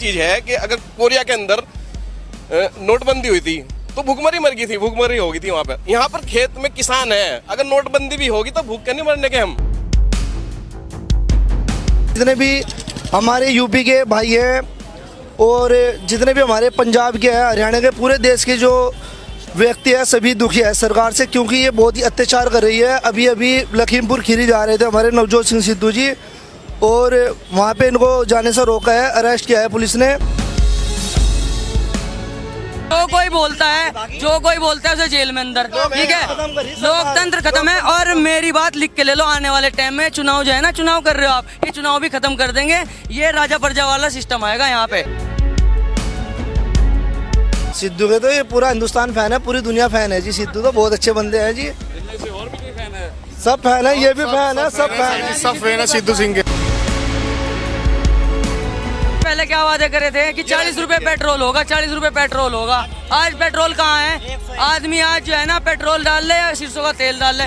चीज है कि अगर कोरिया के अंदर नोटबंदी हुई थी तो भूखमरी मर गई थी, भूखमरी हो गई थी वहां पर। यहाँ पर खेत में किसान है, अगर नोटबंदी भी होगी तो भूख के नहीं मरने के हम। जितने भी हमारे यूपी के भाई हैं और जितने भी हमारे पंजाब के हैं, हरियाणा के, पूरे देश के जो व्यक्ति है सभी दुखी है सरकार से, क्योंकि ये बहुत ही अत्याचार कर रही है। अभी अभी लखीमपुर खीरी जा रहे थे हमारे नवजोत सिंह सिद्धू जी, और वहाँ पे इनको जाने से रोका है, अरेस्ट किया है पुलिस ने। जो कोई बोलता है उसे जेल में अंदर, ठीक है। लोकतंत्र खत्म है। और मेरी बात लिख के ले लो, आने वाले टाइम में चुनाव जो है ना, चुनाव कर रहे हो आप, ये चुनाव भी खत्म कर देंगे। ये राजा प्रजा वाला सिस्टम आएगा यहाँ पे। सिद्धू के तो ये पूरा हिंदुस्तान फैन है, पूरी दुनिया फैन है जी। सिद्धू तो बहुत अच्छे बंदे हैं जी। इनमें से और भी कोई फैन है? सब फैन है, ये भी फैन है, सब फैन है, सब फैन है सिद्धू सिंह के। पहले क्या वादे करे थे कि 40 रुपए पेट्रोल होगा, 40 रुपए पेट्रोल होगा। आज पेट्रोल कहाँ है? आदमी आज जो है ना पेट्रोल डाल ले या सरसों का तेल डाल ले।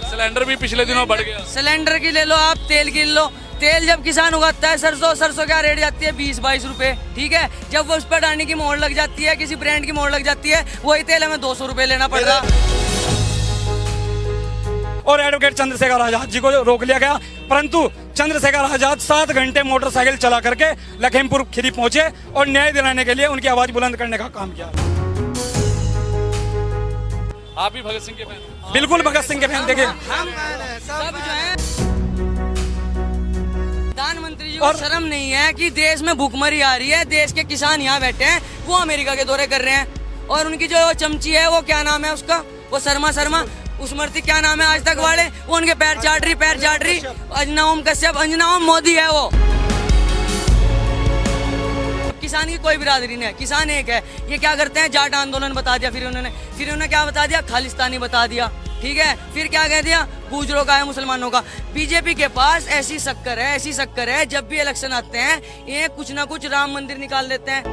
सिलेंडर भी पिछले दिनों बढ़ गया। सिलेंडर की ले लो आप, तेल की ले लो। तेल जब किसान उगाता है, सरसों क्या रेट जाती है? 20-22 रुपए, ठीक है। जब वो उस पर डालने की मोहर लग जाती है, किसी ब्रांड की मोहर लग जाती है, वही तेल हमें 200 रुपए लेना पड़ रहा। और एडवोकेट चंद्रशेखर आजाद जी को रोक लिया गया, परंतु चंद्रशेखर आजाद 7 घंटे मोटरसाइकिल चला करके लखीमपुर खीरी पहुंचे और न्याय दिलाने के लिए उनकी आवाज बुलंद करने का काम किया। आप भी भगत सिंह के फैन? बिल्कुल भगत सिंह के फैन। देखिए सब जो है, प्रधानमंत्री जी को शर्म नहीं है कि देश में भूखमरी आ रही है, देश के किसान यहाँ बैठे हैं, वो अमेरिका के दौरे कर रहे हैं, और उनकी जो चमची है, वो क्या नाम है उसका, वो शर्मा उस मर्ती क्या नाम है आज तक वाले, वो उनके पैर चाट रही। अंजना ओम कश्यप, अंजना ओम मोदी है वो। किसान की कोई बिरादरी नहीं है, किसान एक है। ये क्या करते हैं, जाट आंदोलन बता दिया, फिर उन्होंने क्या बता दिया, खालिस्तानी बता दिया, ठीक है। फिर क्या कह दिया, गुजरों का है, मुसलमानों का। बीजेपी के पास ऐसी शक्कर है, जब भी इलेक्शन आते हैं ये कुछ ना कुछ राम मंदिर निकाल लेते हैं।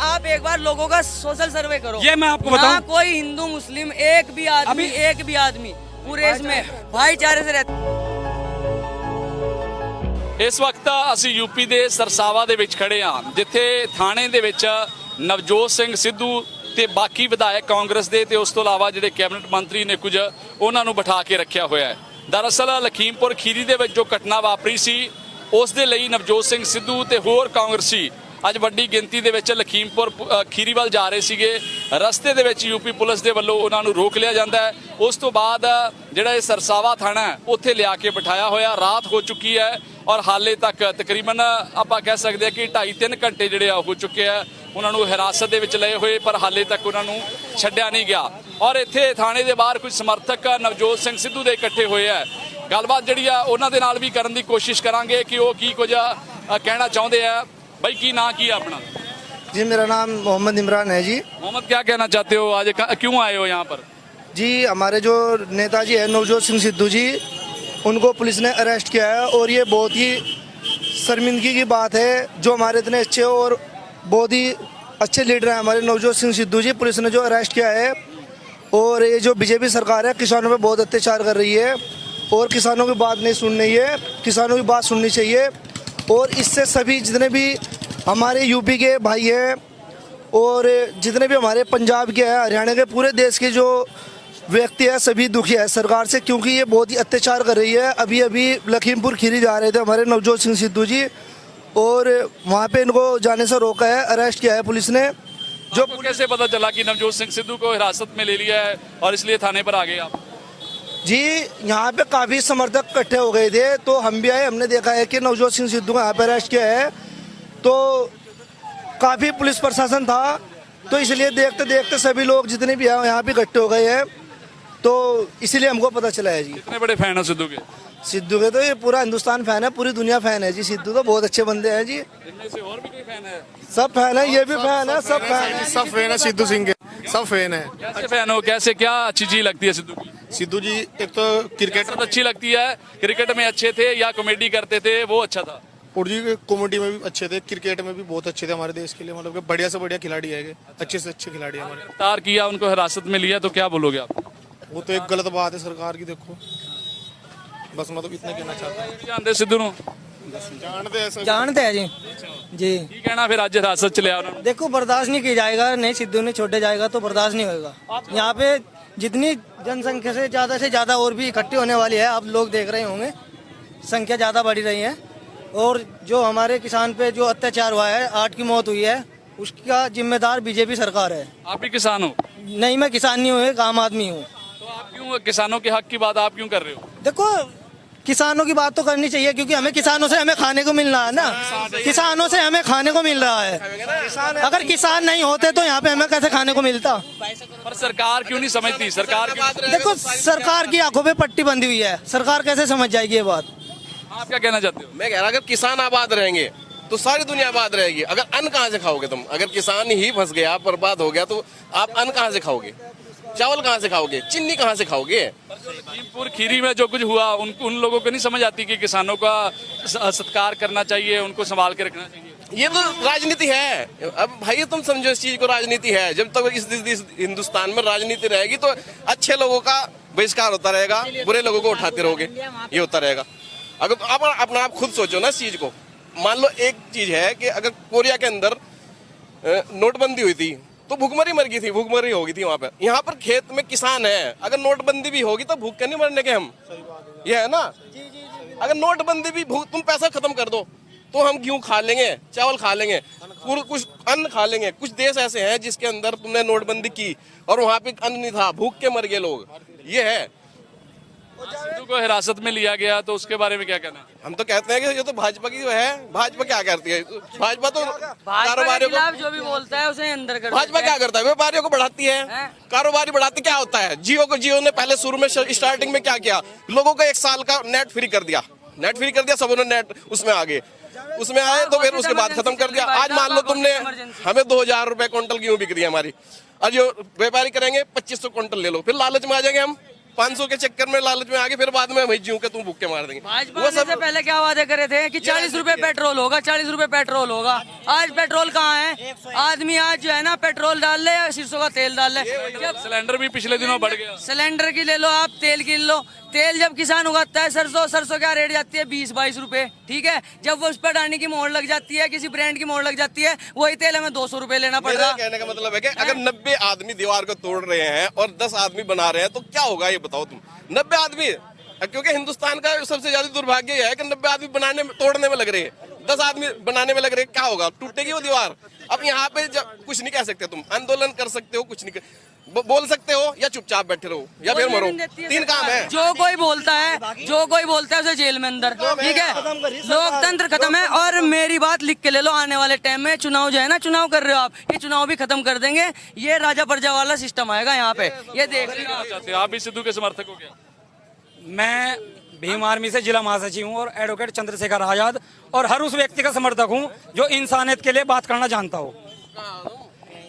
आप एक बार लोगों का सोशल सर्वे करो, ये मैं आपको बताऊं, कोई हिंदू मुस्लिम एक भी आदमी पूरे इसमें भाईचारे से रहता। ਇਸ ਵਕਤ ਅਸੀਂ ਯੂਪੀ ਦੇ ਸਰਸਾਵਾ ਦੇ ਵਿੱਚ ਖੜੇ ਹਾਂ, ਜਿੱਥੇ ਥਾਣੇ ਦੇ ਵਿੱਚ ਨਵਜੋਤ ਸਿੰਘ ਸਿੱਧੂ ਤੇ ਬਾਕੀ ਵਿਧਾਇਕ ਕਾਂਗਰਸ ਦੇ ਤੇ ਉਸ ਤੋਂ ਇਲਾਵਾ ਜਿਹੜੇ ਕੈਬਨਿਟ ਮੰਤਰੀ ਨੇ ਕੁਝ, ਉਹਨਾਂ ਨੂੰ ਬਿਠਾ ਕੇ ਰੱਖਿਆ ਹੋਇਆ ਹੈ। ਦਰਅਸਲ ਲਖੀਮਪੁਰ ਖੀਰੀ ਦੇ ਵਿੱਚ ਜੋ ਘਟਨਾ ਵਾਪਰੀ ਸੀ, ਉਸ ਦੇ ਲਈ ਨਵਜੋਤ ਸਿੰਘ ਸਿੱਧੂ ਤੇ ਹੋਰ ਕਾਂਗਰਸੀ ਅੱਜ ਵੱਡੀ ਗਿਣਤੀ ਦੇ ਵਿੱਚ ਲਖੀਮਪੁਰ ਖੀਰੀ ਵੱਲ ਜਾ ਰਹੇ ਸੀਗੇ। ਰਸਤੇ ਦੇ ਵਿੱਚ ਯੂਪੀ ਪੁਲਿਸ ਦੇ ਵੱਲੋਂ ਉਹਨਾਂ ਨੂੰ ਰੋਕ ਲਿਆ ਜਾਂਦਾ ਹੈ। ਉਸ ਤੋਂ ਬਾਅਦ ਜਿਹੜਾ ਇਹ ਸਰਸਾਵਾ ਥਾਣਾ ਹੈ ਉੱਥੇ ਲਿਆ ਕੇ ਬਿਠਾਇਆ ਹੋਇਆ। ਰਾਤ ਹੋ ਚੁੱਕੀ ਹੈ ਔਰ ਹਾਲੇ ਤੱਕ ਤਕਰੀਬਨ ਆਪਾਂ ਕਹਿ ਸਕਦੇ ਹਾਂ ਕਿ 2.5-3 ਘੰਟੇ ਜਿਹੜੇ ਆ ਹੋ ਚੁੱਕੇ ਆ ਉਹਨਾਂ ਨੂੰ ਹਿਰਾਸਤ ਦੇ ਵਿੱਚ ਲਏ ਹੋਏ, ਪਰ ਹਾਲੇ ਤੱਕ ਉਹਨਾਂ ਨੂੰ ਛੱਡਿਆ ਨਹੀਂ ਗਿਆ। ਔਰ ਇੱਥੇ ਥਾਣੇ ਦੇ ਬਾਹਰ ਕੁਝ ਸਮਰਥਕ ਨਵਜੋਤ ਸਿੰਘ ਸਿੱਧੂ ਦੇ ਇਕੱਠੇ ਹੋਏ ਆ। ਗੱਲਬਾਤ ਜਿਹੜੀ ਆ ਉਹਨਾਂ ਦੇ ਨਾਲ ਵੀ ਕਰਨ ਦੀ ਕੋਸ਼ਿਸ਼ ਕਰਾਂਗੇ ਕਿ ਉਹ ਕੀ ਕੁਝ ਕਹਿਣਾ ਚਾਹੁੰਦੇ ਆ। भाई की ना की अपना? जी मेरा नाम मोहम्मद इमरान है जी। मोहम्मद, क्या कहना चाहते हो, आज क्यों आए हो यहाँ पर? जी हमारे जो नेताजी है नवजोत सिंह सिद्धू जी, उनको पुलिस ने अरेस्ट किया है, और ये बहुत ही शर्मिंदगी की बात है। जो हमारे इतने अच्छे और बहुत ही अच्छे लीडर हैं हमारे नवजोत सिंह सिद्धू जी, पुलिस ने जो अरेस्ट किया है। और ये जो बीजेपी सरकार है किसानों पे बहुत अत्याचार कर रही है, और किसानों की बात नहीं सुन रही है। किसानों की बात सुननी चाहिए, और इससे सभी जितने भी हमारे यूपी के भाई हैं और जितने भी हमारे पंजाब के हैं, हरियाणा के, पूरे देश के जो व्यक्ति है सभी दुखी है सरकार से, क्योंकि ये बहुत ही अत्याचार कर रही है। अभी अभी लखीमपुर खीरी जा रहे थे हमारे नवजोत सिंह सिद्धू जी, और वहाँ पे इनको जाने से रोका है, अरेस्ट किया है पुलिस ने। जो कैसे पता चला कि नवजोत सिंह सिद्धू को हिरासत में ले लिया है और इसलिए थाने पर आ गए आप? जी यहाँ पे काफ़ी समर्थक इकट्ठे हो गए थे, तो हम भी आए, हमने देखा है कि नवजोत सिंह सिद्धू को यहाँ पे अरेस्ट किया है, तो काफ़ी पुलिस प्रशासन था, तो इसलिए देखते देखते सभी लोग जितने भी हैं यहाँ पे इकट्ठे हो गए हैं, तो इसीलिए हमको पता चला है जी। कितने बड़े फैन हो सिद्धू के? सिद्धू के तो ये पूरा हिंदुस्तान फैन है, पूरी दुनिया फैन है जी। सिद्धू तो बहुत अच्छे बंदे हैं जी। इनमें से और भी कोई फैन है? सब फैन है, ये भी फैन है, सब फैन है, सब फैन है सिद्धू सिंह के, सब फैन है। कैसे फैन हो, कैसे, क्या अच्छी चीज लगती है सिद्धू की? सिद्धू जी एक तो क्रिकेट अच्छी लगती है, क्रिकेट में अच्छे थे या कॉमेडी करते थे, वो अच्छा था? और जी कॉमेडी में भी अच्छे थे, क्रिकेट में भी बहुत अच्छे थे हमारे देश के लिए, मतलब कि बढ़िया से बढ़िया खिलाड़ी है, अच्छे से अच्छे खिलाड़ी हमारे। गिरफ्तार किया, उनको हिरासत में लिया, तो क्या बोलोगे आप? वो तो एक गलत बात है सरकार की। देखो बस मतलब इतना कहना चाहता हूँ। जानते सिद्धू ਨੂੰ? जानते हैं जानते हैं जी जी। ਕੀ ਕਹਿਣਾ ਫਿਰ ਅੱਜ ਹਿਰਾਸਤ ਚ ਲਿਆ ਉਹਨਾਂ ਨੂੰ? देखो बर्दाश्त नहीं किया जाएगा, नहीं सिद्धू ने छोड़े जाएगा तो बर्दाश्त नहीं होगा। यहाँ पे जितनी जनसंख्या से ज़्यादा और भी इकट्ठी होने वाली है, आप लोग देख रहे होंगे संख्या ज़्यादा बढ़ी रही है। और जो हमारे किसान पे जो अत्याचार हुआ है, 8 की मौत हुई है, उसका जिम्मेदार बीजेपी सरकार है। आप भी किसान हो नहीं, मैं किसान नहीं हूँ, एक आम आदमी हूँ। तो आप क्यों किसानों के हक की बात आप क्यों कर रहे हो? देखो किसानों की बात तो करनी चाहिए, क्योंकि हमें किसानों से हमें खाने को मिल रहा है ना, किसानों से हमें खाने को मिल रहा है। अगर किसान नहीं होते तो यहाँ पे हमें कैसे खाने को मिलता? पर सरकार क्यों नहीं समझती? सरकार क्यों? देखो सरकार की आंखों पे पट्टी बंधी हुई है, सरकार कैसे समझ जाएगी ये बात? आप क्या कहना चाहते हो? मैं कह रहा अगर किसान आबाद रहेंगे तो सारी दुनिया आबाद रहेगी। अगर अन्न कहाँ से खाओगे तुम? अगर किसान ही फंस गया, बर्बाद हो गया, तो आप अन्न कहाँ से खाओगे? चावल कहाँ से खाओगे? चीनी कहाँ से खाओगे? लखीमपुर खीरी में जो कुछ हुआ उन लोगों को नहीं समझ आती कि किसानों का सत्कार करना चाहिए, उनको संभाल के रखना चाहिए। ये तो राजनीति है। अब भाई तुम समझो इस चीज को, राजनीति है। जब तक इस हिंदुस्तान में राजनीति रहेगी तो अच्छे लोगों का बहिष्कार होता रहेगा, बुरे लोगों को उठाते रहोगे, ये होता रहेगा। अगर आप अपना आप खुद सोचो ना इस चीज को। मान लो एक चीज है कि अगर कोरिया के अंदर नोटबंदी हुई थी तो भूखमरी मर गई थी, भूखमरी होगी थी वहां पर। यहाँ पर खेत में किसान है, अगर नोटबंदी भी होगी तो भूख के नहीं मरने के हम, ये है ना। अगर नोटबंदी भी तुम पैसा खत्म कर दो तो हम गेहूं खा लेंगे, चावल खा लेंगे, कुछ अन्न खा लेंगे। कुछ देश ऐसे हैं जिसके अंदर तुमने नोटबंदी की और वहां पे अन्न नहीं था, भूख के मर गए लोग, ये है। सिद्धू को हिरासत में लिया गया तो उसके बारे में क्या कहना है? हम तो कहते हैं कि ये तो भाजपा की जो है, भाजपा क्या करती है? भाजपा तो भाजपा के कारोबारियों खिलाफ को, जो भी बोलता है उसे अंदर कर भाजपा देते क्या हैं। करता है? व्यापारियों को बढ़ाती है, कारोबारी बढ़ाती। क्या होता है? जियो ने पहले शुरू में स्टार्टिंग में क्या किया? लोगों को 1 साल का नेट फ्री कर दिया, नेट फ्री कर दिया, सबों ने नेट उसमें आ गए, उसमें आए तो फिर उसके बाद खत्म कर दिया। आज मान लो तुमने हमें 2000 रुपए क्विंटल गेहूं बिक रही है हमारी, और जो व्यापारी करेंगे 2500 क्विंटल ले लो, फिर लालच में आ जाएंगे हम, 500 के चक्कर में लालच में आगे, फिर बाद में वही जीव के तुम भूख के मार देंगे। भाजपा वो आने से पहले क्या वादे करे थे कि 40 रुपए पेट्रोल होगा, 40 रुपए पेट्रोल होगा। आज पेट्रोल कहाँ है? आदमी आज जो है ना पेट्रोल डाल ले या सरसों का तेल डाल ले। जब सिलेंडर भी पिछले दिनों बढ़ गया। सिलेंडर की ले लो आप, तेल की ले लो। तेल जब किसान उगाता है, सरसों क्या रेट जाती है? 20-22 रुपए, ठीक है। जब वो उस पर डालने की मोहर लग जाती है, किसी ब्रांड की मोहर लग जाती है, वही तेल हमें 200 रुपए लेना पड़ रहा है। कहने का मतलब है कि अगर 90 आदमी दीवार को तोड़ रहे हैं और 10 आदमी बना रहे हैं तो क्या होगा ये बताओ तुम? 90 आदमी, क्योंकि हिंदुस्तान का सबसे ज्यादा दुर्भाग्य यह है कि 90 आदमी बनाने में, तोड़ने में लग रहे हैं, 10 आदमी बनाने में लग रहे हैं। क्या होगा? टूटेगी वो दीवार। अब यहाँ पे कुछ नहीं कह सकते तुम, आंदोलन कर सकते हो, कुछ नहीं बोल सकते हो, या चुपचाप बैठे रहो या फिर मरो, 3 काम है। जो कोई बोलता है उसे जेल में अंदर, ठीक है। लोकतंत्र खत्म है। और मेरी बात लिख के ले लो, आने वाले टाइम में चुनाव जो है ना, चुनाव कर रहे हो आप, ये चुनाव भी खत्म कर देंगे। ये राजा प्रजा वाला सिस्टम आएगा यहाँ पे, ये देख लो। आप भी सिद्धू के समर्थक हो क्या? मैं भीम आर्मी से जिला महासचिव हूँ और एडवोकेट चंद्रशेखर आजाद, और हर उस व्यक्ति का समर्थक हूँ जो इंसानियत के लिए बात करना जानता हो।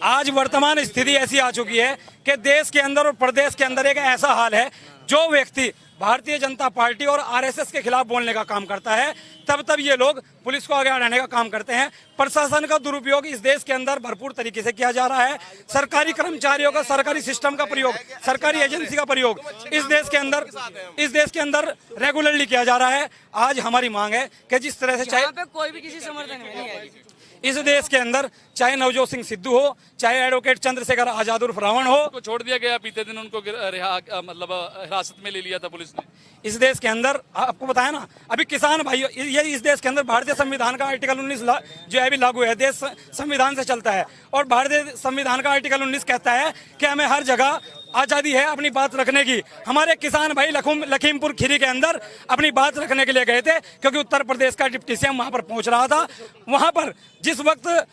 आज वर्तमान स्थिति ऐसी आ चुकी है कि देश के अंदर और प्रदेश के अंदर एक ऐसा हाल है, जो व्यक्ति भारतीय जनता पार्टी और आरएसएस के खिलाफ बोलने का काम करता है, तब ये लोग पुलिस को आगे बढ़ाने का काम करते हैं। प्रशासन का दुरुपयोग इस देश के अंदर भरपूर तरीके से किया जा रहा है। सरकारी कर्मचारियों का, सरकारी सिस्टम का प्रयोग, सरकारी एजेंसी का प्रयोग इस देश के अंदर रेगुलरली किया जा रहा है। आज हमारी मांग है कि जिस तरह से यहाँ पे कोई भी किसी समर्थन में नहीं है। इस देश के अंदर चाहे नवजोत सिंह सिद्धू हो, चाहे एडवोकेट चंद्रशेखर आजाद उर्फ रावण हो, उनको छोड़ दिया गया, बीते दिन उनको हिरासत में ले लिया था पुलिस ने। इस देश के अंदर आपको बताया ना, अभी किसान भाई, ये इस देश के अंदर भारतीय संविधान का आर्टिकल 19 जो है अभी लागू है, देश संविधान से चलता है। और भारतीय संविधान का आर्टिकल 19 कहता है कि हमें हर जगह आज़ादी है अपनी बात रखने की। हमारे किसान भाई लखीमपुर खीरी के अंदर अपनी बात रखने के लिए गए थे, क्योंकि उत्तर प्रदेश का डिप्टी सीएम वहां पर पहुंच रहा था। वहां पर जिस वक्त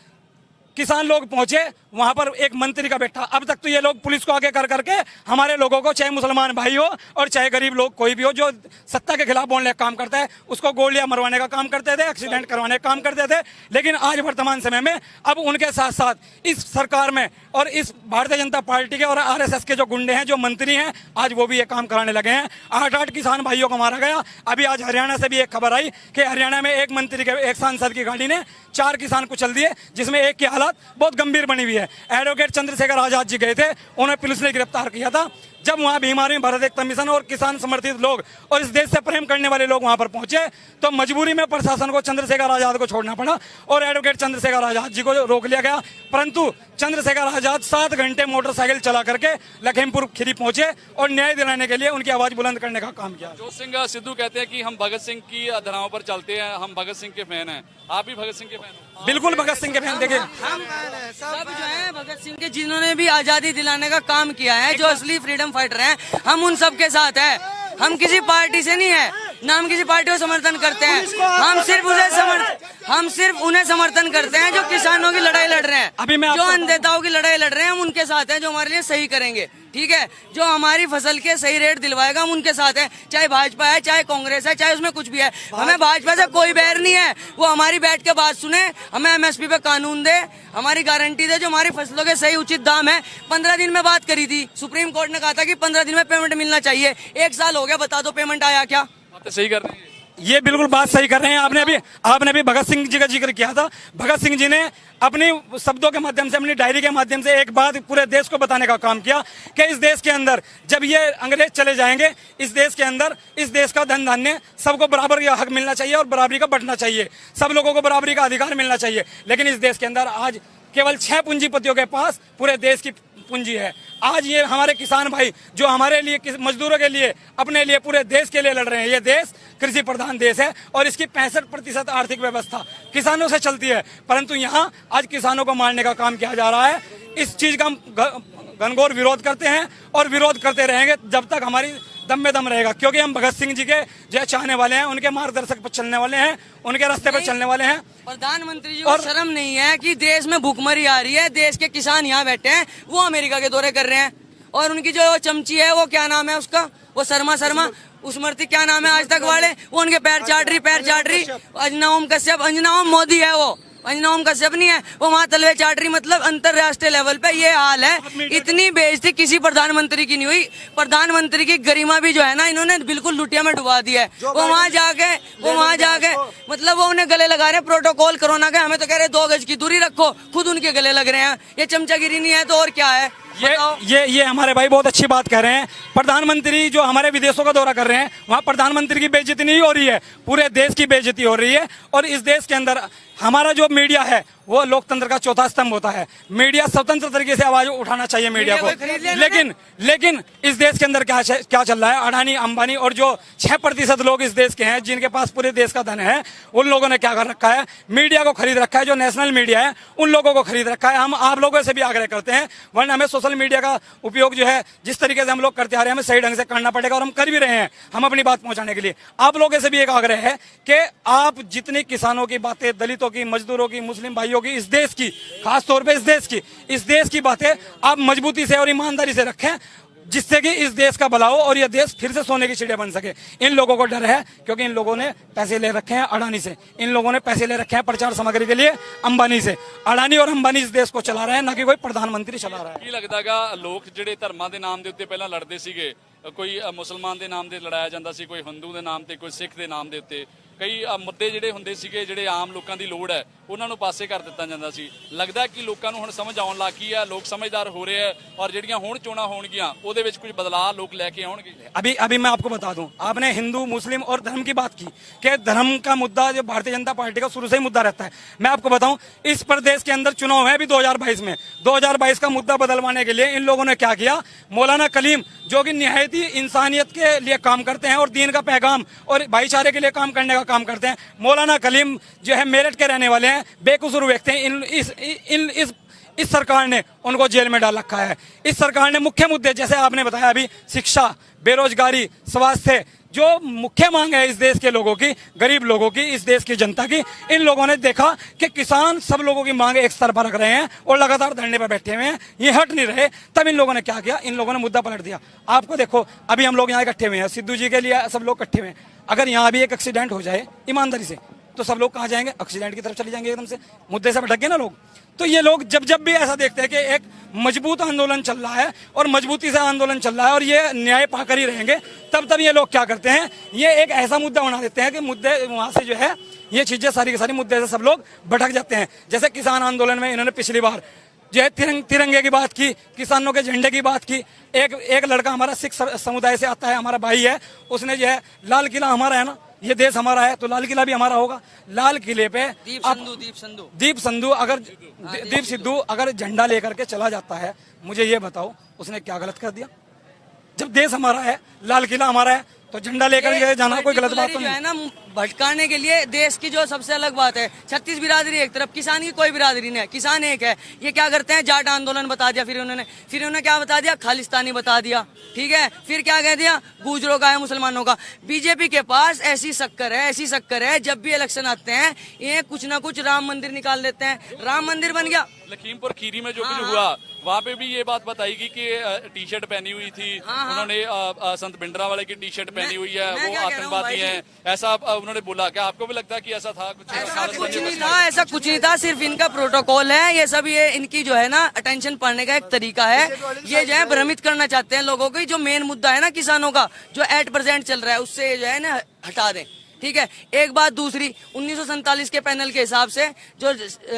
किसान लोग पहुंचे, वहां पर एक मंत्री का बैठा। अब तक तो ये लोग पुलिस को आगे कर करके हमारे लोगों को, चाहे मुसलमान भाई हो और चाहे गरीब लोग कोई भी हो जो सत्ता के खिलाफ बोलने का काम करता है, उसको गोलियां मरवाने का काम करते थे, एक्सीडेंट करवाने का काम करते थे। लेकिन आज वर्तमान समय में अब उनके साथ साथ इस सरकार में और इस भारतीय जनता पार्टी के और आरएसएस के जो गुंडे हैं, जो मंत्री हैं, आज वो भी ये काम कराने लगे हैं। 8 किसान भाइयों को मारा गया। अभी आज हरियाणा से भी एक खबर आई कि हरियाणा में एक मंत्री के, एक सांसद की गाड़ी ने 4 किसान कुचल दिए, जिसमें एक की हालत बहुत गंभीर बनी हुई है। एडवोकेट चंद्रशेखर आजाद जी गए थे, उन्हें पुलिस ने गिरफ्तार किया था। जब वहाँ भीम आर्मी भारत एकता मिशन और किसान समर्थित लोग और इस देश से प्रेम करने वाले लोग वहाँ पर पहुंचे तो मजबूरी में प्रशासन को चंद्रशेखर आजाद को छोड़ना पड़ा और एडवोकेट चंद्रशेखर आजाद जी को रोक लिया गया। परंतु चंद्रशेखर आजाद 7 घंटे मोटरसाइकिल चला करके लखीमपुर खीरी पहुंचे और न्याय दिलाने के लिए उनकी आवाज बुलंद करने का काम किया। नवजोत सिंह सिद्धू कहते हैं कि हम भगत सिंह की धाराओं पर चलते हैं, हम भगत सिंह के फैन हैं। आप भी भगत सिंह के फैन हो? बिल्कुल भगत सिंह के फैन। देखिए हम सब जो है भगत सिंह के जिन्होंने भी आजादी दिलाने का काम किया है, जो असली फ्रीडम फाइटर हैं, हम उन सब के साथ है। हम किसी पार्टी से नहीं है, ना हम किसी पार्टी को समर्थन करते हैं। हम सिर्फ उन्हें समर्थन करते हैं जो किसानों की लड़ाई लड़ रहे हैं, अभी मैं जो अन्नदाताओं की लड़ाई लड़ रहे हैं, हम उनके साथ हैं, जो हमारे लिए सही करेंगे। ठीक है, जो हमारी फसल के सही रेट दिलवाएगा हम उनके साथ हैं, चाहे भाजपा है, चाहे कांग्रेस है, चाहे उसमें कुछ भी है। हमें भाजपा से कोई बैर नहीं है, वो हमारी बैठ के बात सुने, हमें एमएसपी पे कानून दे, हमारी गारंटी दे, जो हमारी फसलों के सही उचित दाम है। 15 दिन में बात करी थी, सुप्रीम कोर्ट ने कहा था कि 15 दिन में पेमेंट मिलना चाहिए। 1 साल हो गया, बता दो पेमेंट आया क्या? बातें सही कर रहे हैं। ये बिल्कुल बात सही कर रहे हैं। आपने भी भगत सिंह जी का जिक्र किया था। भगत सिंह जी ने अपनी शब्दों के माध्यम से, अपनी डायरी के माध्यम से एक बात पूरे देश को बताने का काम किया कि इस देश के अंदर जब ये अंग्रेज चले जाएंगे, इस देश के अंदर इस देश का धन धान्य सबको बराबर का हक मिलना चाहिए और बराबरी का बंटना चाहिए, सब लोगों को बराबरी का अधिकार मिलना चाहिए। लेकिन इस देश के अंदर आज केवल 6 पूंजीपतियों के पास पूरे देश की पूंजी है। आज ये हमारे किसान भाई जो हमारे लिए, मजदूरों के लिए, अपने लिए, पूरे देश के लिए लड़ रहे हैं। ये देश कृषि प्रधान देश है और इसकी 65% आर्थिक व्यवस्था किसानों से चलती है। परंतु यहाँ आज किसानों को मारने का काम किया जा रहा है। इस चीज का हम घनघोर विरोध करते हैं और विरोध करते रहेंगे जब तक हमारी दम में दम रहेगा, क्योंकि हम भगत सिंह जी के जो चाहने वाले हैं, उनके मार्गदर्शक पर चलने वाले हैं, उनके रास्ते पर चलने वाले हैं। प्रधानमंत्री जी को शर्म नहीं है कि देश में भूखमरी आ रही है, देश के किसान यहाँ बैठे हैं, वो अमेरिका के दौरे कर रहे हैं और उनकी जो चमची है, वो क्या नाम है उसका, वो शर्मा उसमर्ती, क्या नाम है आज तक वाले, वो उनके पैर चाट रही। अंजना ओम कश्यप, अंजना ओम मोदी है, वो अंजना ओम कश्यप नहीं है, वो वहाँ तलवे चाट रही। मतलब अंतरराष्ट्रीय लेवल पे ये हाल है। इतनी बेइज्जती किसी प्रधानमंत्री की नहीं हुई। प्रधानमंत्री की गरिमा भी जो है ना, इन्होंने बिल्कुल लुटिया में डुबा दिया है। वो वहाँ जाके मतलब वो उन्हें गले लगा रहे हैं प्रोटोकॉल कोरोना के, हमें तो कह रहे 2 गज की दूरी रखो, खुद उनके गले लग रहे हैं। ये चमचागिरी नहीं है तो और क्या है? ये हमारे भाई बहुत अच्छी बात कह रहे हैं। प्रधानमंत्री जो हमारे विदेशों का दौरा कर रहे हैं, वहाँ प्रधानमंत्री की बेइज्जती नहीं हो रही है, पूरे देश की बेइज्जती हो रही है। और इस देश के अंदर हमारा जो मीडिया है वो लोकतंत्र का चौथा स्तंभ होता है। मीडिया स्वतंत्र तरीके से आवाज उठाना चाहिए मीडिया को। लेकिन इस देश के अंदर क्या चल रहा है? अडानी, अंबानी और जो 6% लोग इस देश के हैं, जिनके पास पूरे देश का धन है, उन लोगों ने क्या कर रखा है? मीडिया को खरीद रखा है। जो नेशनल मीडिया है उन लोगों को खरीद रखा है। हम आप लोगों से भी आग्रह करते हैं, वरना हमें सोशल मीडिया का उपयोग जो है जिस तरीके से हम लोग करते आ रहे हैं, हमें सही ढंग से करना पड़ेगा और हम कर भी रहे हैं। हम अपनी बात पहुंचाने के लिए आप लोगों से भी एक आग्रह है कि आप जितनी किसानों की बातें, दलितों की, मजदूरों की, मुस्लिम भाइयों की, इस देश की, खास तौर पे इस देश की बातें आप मजबूती से और ईमानदारी से रखें, जिससे कि इस देश का भला हो और यह देश फिर से सोने की चिड़िया बन सके। इन लोगों को डर है क्योंकि इन लोगों ने पैसे ले रखे हैं अडानी से, इन लोगों ने पैसे ले रखे हैं प्रचार सामग्री के लिए अंबानी से। अडानी और अंबानी इस देश को चला रहे हैं, ना कि कोई प्रधानमंत्री चला रहा है। ਕੀ ਲੱਗਦਾਗਾ ਲੋਕ ਜਿਹੜੇ ਧਰਮਾਂ ਦੇ ਨਾਮ ਦੇ ਉੱਤੇ ਪਹਿਲਾਂ ਲੜਦੇ ਸੀਗੇ, ਕੋਈ ਮੁਸਲਮਾਨ ਦੇ ਨਾਮ ਤੇ ਲੜਾਇਆ ਜਾਂਦਾ ਸੀ, ਕੋਈ ਹਿੰਦੂ ਦੇ ਨਾਮ ਤੇ, ਕੋਈ ਸਿੱਖ ਦੇ ਨਾਮ ਦੇ ਉੱਤੇ, ਕਈ ਮੁੱਦੇ ਜਿਹੜੇ ਹੁੰਦੇ ਸੀਗੇ ਜਿਹੜੇ ਆਮ ਲੋਕਾਂ ਦੀ ਲੋੜ ਹੈ ਉਹਨਾਂ ਨੂੰ ਪਾਸੇ ਕਰ ਦਿੱਤਾ ਜਾਂਦਾ ਸੀ। ਲੱਗਦਾ ਕਿ ਲੋਕਾਂ ਨੂੰ ਹੁਣ ਸਮਝ ਆਉਣ ਲੱਗ ਗਈ ਹੈ, ਲੋਕ ਸਮਝਦਾਰ ਹੋ ਰਹੇ ਆ ਔਰ ਜਿਹੜੀਆਂ ਹੁਣ ਚੋਣਾਂ ਹੋਣਗੀਆਂ ਉਹਦੇ ਵਿੱਚ ਕੁਝ ਬਦਲਾਅ ਲੋਕ ਲੈ ਕੇ ਆਉਣਗੇ। अभी मैं आपको बता दूं, आपने हिंदू, मुस्लिम और धर्म की बात की कि धर्म का मुद्दा जो भारतीय जनता पार्टी का शुरू से ही मुद्दा रहता है। मैं आपको बताऊं, इस प्रदेश के अंदर चुनाव है अभी 2022 में। 2022 का मुद्दा बदलवाने के लिए इन लोगों ने क्या किया? मौलाना कलीम जो कि निहायत ही इंसानियत के लिए काम करते हैं और दीन का पैगाम और भाईचारे के लिए काम करने का काम करते हैं। मौलाना कलीम जो है मेरठ के रहने वाले हैं, बेकसूर व्यक्ति हैं। इस सरकार ने उनको जेल में डाल रखा है। इस सरकार ने मुख्य मुद्दे जैसे आपने बताया अभी, शिक्षा, बेरोजगारी, स्वास्थ्य, जो मुख्य मांग है इस देश के लोगों की, गरीब लोगों की, इस देश की जनता की, इन लोगों ने देखा कि किसान सब लोगों की मांग एक स्तर पर रख रहे हैं और लगातार धरने पर बैठे हुए हैं, ये हट नहीं रहे। तब इन लोगों ने क्या किया? इन लोगों ने मुद्दा पलट दिया। आपको देखो, अभी हम लोग यहाँ इकट्ठे हुए हैं, सिद्धू जी के लिए सब लोग इकट्ठे हुए हैं। अगर यहाँ भी एक एक्सीडेंट हो जाए ईमानदारी से, तो सब लोग कहाँ जाएंगे? एक्सीडेंट की तरफ चले जाएंगे एकदम से, मुद्दे से भटक गए ना लोग। तो ये लोग जब भी ऐसा देखते हैं कि एक मजबूत आंदोलन चल रहा है और मजबूती से आंदोलन चल रहा है और ये न्याय पाकर ही रहेंगे, तब ये लोग क्या करते हैं? ये एक ऐसा मुद्दा बना देते हैं कि मुद्दे वहां से जो है ये चीजें सारी की सारी मुद्दे से सब लोग भटक जाते हैं। जैसे किसान आंदोलन में इन्होंने पिछली बार जो है तिरंगे की बात की, किसानों के झंडे की बात की। एक लड़का हमारा सिख समुदाय से आता है, हमारा भाई है, उसने जो है लाल किला हमारा है ना, ये देश हमारा है तो लाल किला भी हमारा होगा। लाल किले पे दीप सिद्धू अगर झंडा लेकर के चला जाता है, मुझे ये बताओ उसने क्या गलत कर दिया? जब देश हमारा है, लाल किला हमारा है, तो झंडा लेकर के जाना कोई गलत बात तो नहीं है ना। भटकाने के लिए देश की जो सबसे अलग बात है, 36 बिरादरी एक तरफ, किसान की कोई बिरादरी नहीं है, किसान एक है। ये क्या करते हैं, जाट आंदोलन बता दिया, फिर उन्होंने क्या बता दिया, खालिस्तानी बता दिया, ठीक है। फिर क्या कह दिया, गुजरों का है, मुसलमानों का। बीजेपी के पास ऐसी शक्कर है, जब भी इलेक्शन आते हैं ये कुछ ना कुछ राम मंदिर निकाल देते हैं। राम मंदिर बन गया, लखीमपुर खीरी में जो कुछ हुआ वहाँ पे भी ये बात बताएगी कि टी शर्ट पहनी हुई थी, उन्होंने संत भिंडरा वाले की टी शर्ट पहनी हुई है, वो आतंकवादी हैं, ऐसा उन्होंने बोला। क्या आपको भी लगता है कि ऐसा था? ऐसा कुछ नहीं था, सिर्फ इनका प्रोटोकॉल है ये सब। ये इनकी जो है ना अटेंशन पाने का एक तरीका है। ये जो है भ्रमित करना चाहते हैं लोगों को। जो मेन मुद्दा है ना किसानों का, जो एट प्रेजेंट चल रहा है, उससे जो है ना हटा दें, ठीक है। एक बात दूसरी, 1947 के पैनल के हिसाब से जो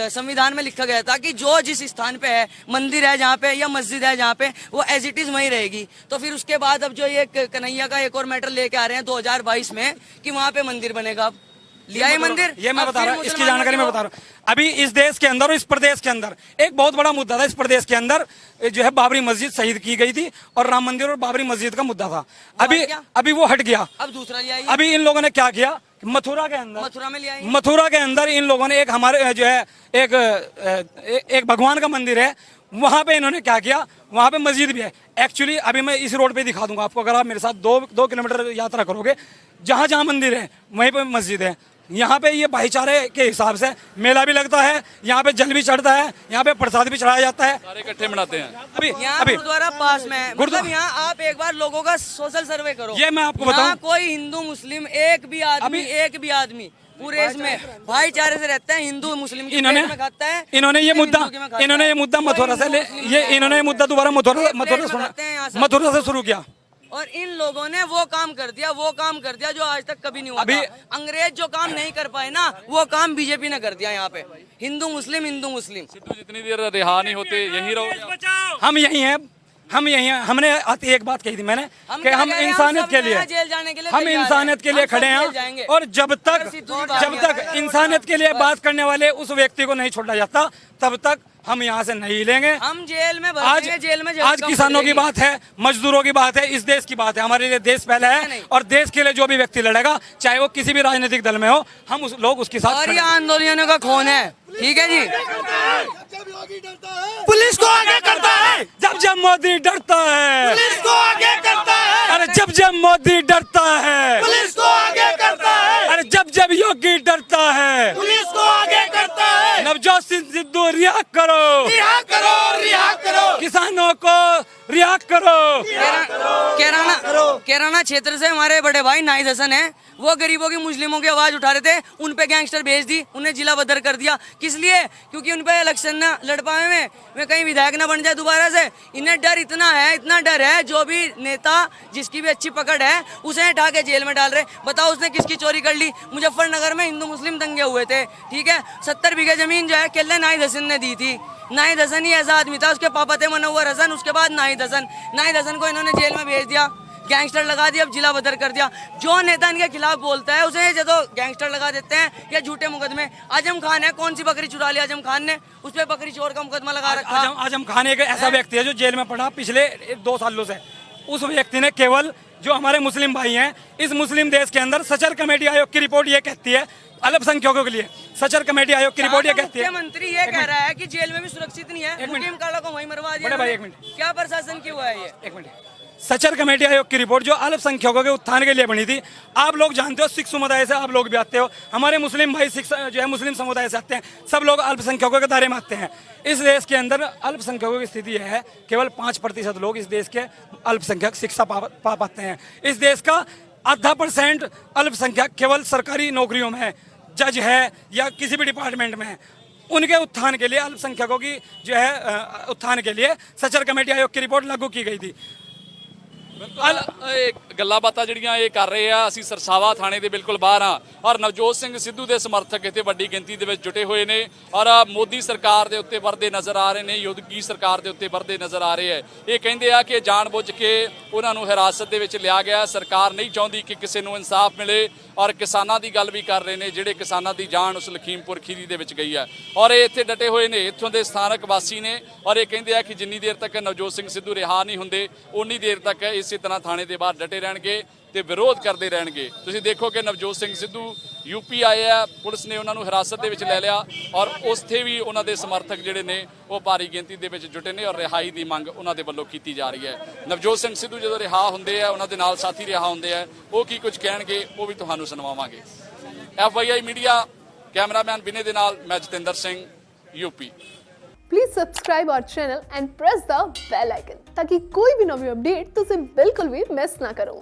संविधान में लिखा गया था कि जो जिस स्थान पे है, मंदिर है जहाँ पे या मस्जिद है जहाँ पे, वो एज इट इज वहीं रहेगी। तो फिर उसके बाद अब जो ये कन्हैया का एक और मैटर लेके आ रहे हैं 2022 में कि वहाँ पे मंदिर बनेगा, अब लिया है मंदिर। ये मैं बता रहा हूँ, इसकी जानकारी मैं बता रहा हूँ। अभी इस देश के अंदर और इस प्रदेश के अंदर एक बहुत बड़ा मुद्दा था। इस प्रदेश के अंदर जो है बाबरी मस्जिद शहीद की गई थी और राम मंदिर और बाबरी मस्जिद का मुद्दा था। अभी वो हट गया, अब दूसरा लिया। अभी इन लोगों ने क्या किया, मथुरा के अंदर इन लोगों ने एक हमारे जो है एक भगवान का मंदिर है, वहां पे इन्होंने क्या किया, वहां पे मस्जिद भी है। एक्चुअली अभी मैं इस रोड पे दिखा दूंगा आपको, अगर आप मेरे साथ 2 किलोमीटर यात्रा करोगे, जहां जहां मंदिर है वहीं पे मस्जिद है। यहाँ पे ये भाईचारे के हिसाब से मेला भी लगता है, यहाँ पे जल भी चढ़ता है, यहाँ पे प्रसाद भी चढ़ाया जाता है, सारे इकट्ठे मनाते हैं। अभी गुरुद्वारा पास में, मतलब यहाँ आप एक बार लोगों का सोशल सर्वे करो। ये मैं आपको बताऊं, कोई हिंदू मुस्लिम एक भी आदमी पूरे इसमें भाईचारे से रहते हैं। हिंदू मुस्लिम इन्होंने ये मुद्दा मथुरा से इन्होंने ये मुद्दा दोबारा मथुरा से शुरू किया और इन लोगों ने वो काम कर दिया जो आज तक कभी नहीं हुआ था। अंग्रेज जो काम नहीं कर पाए ना, वो काम बीजेपी ने कर दिया। यहाँ पे हिंदू मुस्लिम सिद्धू जितनी देर रिहा नहीं होते यहीं रहो। हम यही हैं। हमने एक बात कही थी मैंने कि हम इंसानियत के लिए इंसानियत के लिए खड़े हैं, और जब तक इंसानियत के लिए बात करने वाले उस व्यक्ति को नहीं छोड़ा जाता, तब तक हम यहाँ से नहीं लेंगे। हम जेल में आज किसानों की बात है, मजदूरों की बात है, इस देश की बात है। हमारे लिए देश पहले है, और देश के लिए जो भी व्यक्ति लड़ेगा, चाहे वो किसी भी राजनीतिक दल में हो, हम लोग उसके साथ। और ये आंदोलनों का खून है, ठीक है जी। पुलिस को आगे करता है जब मोदी डरता है, पुलिस को आगे करता है। अरे जब मोदी डरता है, पुलिस को आगे करता है। अरे जब योगी डरता है, पुलिस को आगे करता है। नवजोत सिंह सिद्धू रिहा करो, किसानों को रिहा करो। कैराना क्षेत्र से हमारे बड़े भाई नाहिद हसन है, वो गरीबों की मुस्लिमों की आवाज उठा रहे थे, उन पे गैंगस्टर भेज दी, उन्हें जिला बदर कर दिया। किस लिए? क्योंकि उन पे इलेक्शन ना लड़ पाए में कहीं विधायक ना बन जाए दोबारा से। इन्हें डर इतना है, जो भी नेता जिसकी भी अच्छी पकड़ है उसे हटा के जेल में डाल रहे। बताओ उसने किसकी चोरी कर ली? मुजफ्फरनगर में हिंदू मुस्लिम दंगे हुए थे, ठीक है। 70 बीघे जमीन जो है केल्ले नाहिद हसन ने दी थी। नाहिद हसन ही ऐसा आदमी था, उसके पापा थे मनोवर हसन, उसके बाद नाहिद हसन को इन्होंने जेल में भेज दिया, गैंगस्टर लगा दिया, अब जिला बदर कर दिया। जो नेता इनके खिलाफ बोलता है उसे जो तो गैंगस्टर लगा देते हैं या झूठे मुकदमे। आजम खान है, कौन सी बकरी चुरा ली आजम खान ने, उस पर बकरी चोर का मुकदमा लगा रखा। आजम खान एक ऐसा व्यक्ति है जो जेल में पड़ा पिछले 2 सालों से। उस व्यक्ति ने केवल जो हमारे मुस्लिम भाई हैं, इस मुस्लिम देश के अंदर सचर कमेटी आयोग की रिपोर्ट ये कहती है, अल्पसंख्यकों के लिए सचर कमेटी आयोग की रिपोर्ट ये कहती है। मुख्यमंत्री ये कह रहा है कि जेल में भी सुरक्षित नहीं है, मुकीम काला को वहीं मरवा दिया। भाई एक मिनट, क्या प्रशासन की हुआ है ये? एक मिनट। सचर कमेटी आयोग की रिपोर्ट जो अल्पसंख्यकों के उत्थान के लिए बनी थी, आप लोग जानते हो, सिख समुदाय से आप लोग भी आते हो, हमारे मुस्लिम भाई सिख जो है मुस्लिम समुदाय से आते हैं, सब लोग अल्पसंख्यकों के दायरे में आते हैं। इस देश के अंदर अल्पसंख्यकों की स्थिति यह है, केवल 5% लोग इस देश के अल्पसंख्यक शिक्षा पा पाते हैं। इस देश का 0.5% अल्पसंख्यक केवल सरकारी नौकरियों में है, जज है या किसी भी डिपार्टमेंट में है। उनके उत्थान के लिए, अल्पसंख्यकों की जो है उत्थान के लिए सचर कमेटी आयोग की रिपोर्ट लागू की गई थी। ਇਹ ਗੱਲਾਂ ਬਾਤਾਂ ਜਿਹੜੀਆਂ ਇਹ ਕਰ ਰਹੇ ਆ, ਅਸੀਂ ਸਰਸਾਵਾ ਥਾਣੇ ਦੇ ਬਿਲਕੁਲ ਬਾਹਰ ਆ ਔਰ ਨਵਜੋਤ ਸਿੰਘ ਸਿੱਧੂ ਦੇ ਸਮਰਥਕ ਇੱਥੇ ਵੱਡੀ ਗਿਣਤੀ ਦੇ ਵਿੱਚ ਜੁਟੇ ਹੋਏ ਨੇ ਔਰ ਮੋਦੀ ਸਰਕਾਰ ਦੇ ਉੱਤੇ ਵਰਦੇ ਨਜ਼ਰ ਆ ਰਹੇ ਨੇ, ਯੋਗੀ ਸਰਕਾਰ ਦੇ ਉੱਤੇ ਵਰਦੇ ਨਜ਼ਰ ਆ ਰਹੇ ਹੈ। ਇਹ ਕਹਿੰਦੇ ਆ ਕਿ ਜਾਣਬੁੱਝ ਕੇ ਉਹਨਾਂ ਨੂੰ ਹਿਰਾਸਤ ਦੇ ਵਿੱਚ ਲਿਆ ਗਿਆ, ਸਰਕਾਰ ਨਹੀਂ ਚਾਹੁੰਦੀ ਕਿ ਕਿਸੇ ਨੂੰ ਇਨਸਾਫ ਮਿਲੇ ਔਰ ਕਿਸਾਨਾਂ ਦੀ ਗੱਲ ਵੀ ਕਰ ਰਹੇ ਨੇ, ਜਿਹੜੇ ਕਿਸਾਨਾਂ ਦੀ ਜਾਨ ਉਸ ਲਖੀਮਪੁਰ ਖੀਰੀ ਦੇ ਵਿੱਚ ਗਈ ਹੈ ਔਰ ਇਹ ਇੱਥੇ ਡਟੇ ਹੋਏ ਨੇ, ਇੱਥੋਂ ਦੇ ਸਥਾਨਕ ਵਾਸੀ ਨੇ ਔਰ ਇਹ ਕਹਿੰਦੇ ਆ ਕਿ ਜਿੰਨੀ ਦੇਰ ਤੱਕ ਨਵਜੋਤ ਸਿੰਘ ਸਿੱਧੂ ਰਿਹਾ ਨਹੀਂ ਹੁੰਦੇ ਉਨੀ ਦੇਰ ਤੱਕ ਇਸੇ ਤਰ੍ਹਾਂ ਥਾਣੇ ਦੇ ਬਾਹਰ ਡਟੇ ਰਹਿਣਗੇ ਤੇ ਵਿਰੋਧ ਕਰਦੇ ਰਹਿਣਗੇ। ਤੁਸੀਂ ਦੇਖੋ ਕਿ ਨਵਜੋਤ ਸਿੰਘ ਸਿੱਧੂ ਯੂਪੀ ਆਏ ਆ, ਪੁਲਿਸ ਨੇ ਉਹਨਾਂ ਨੂੰ ਹਿਰਾਸਤ ਦੇ ਵਿੱਚ ਲੈ ਲਿਆ ਔਰ ਉੱਥੇ ਵੀ ਉਹਨਾਂ ਦੇ ਸਮਰਥਕ ਜਿਹੜੇ ਨੇ ਉਹ ਭਾਰੀ ਗਿਣਤੀ ਦੇ ਵਿੱਚ ਜੁਟੇ ਨੇ ਔਰ ਰਿਹਾਈ ਦੀ ਮੰਗ ਉਹਨਾਂ ਦੇ ਵੱਲੋਂ ਕੀਤੀ ਜਾ ਰਹੀ ਹੈ। ਨਵਜੋਤ ਸਿੰਘ ਸਿੱਧੂ ਜਦੋਂ ਰਿਹਾ ਹੁੰਦੇ ਆ, ਉਹਨਾਂ ਦੇ ਨਾਲ ਸਾਥੀ ਰਿਹਾ ਹੁੰਦੇ ਆ, ਉਹ ਕੀ ਕੁਝ ਕਹਿਣਗੇ ਉਹ ਵੀ ਤੁਹਾਨੂੰ ਸੁਣਾਵਾਂਗੇ। FYI ਮੀਡੀਆ ਕੈਮਰਾਮੈਨ ਬਿਨੇ ਦੇ ਨਾਲ ਮੈਂ Jatinder Singh, UP. Please subscribe our channel and press the bell icon ताकि कोई भी नवी अपडेट तुझे बिल्कुल भी मिस ना करो।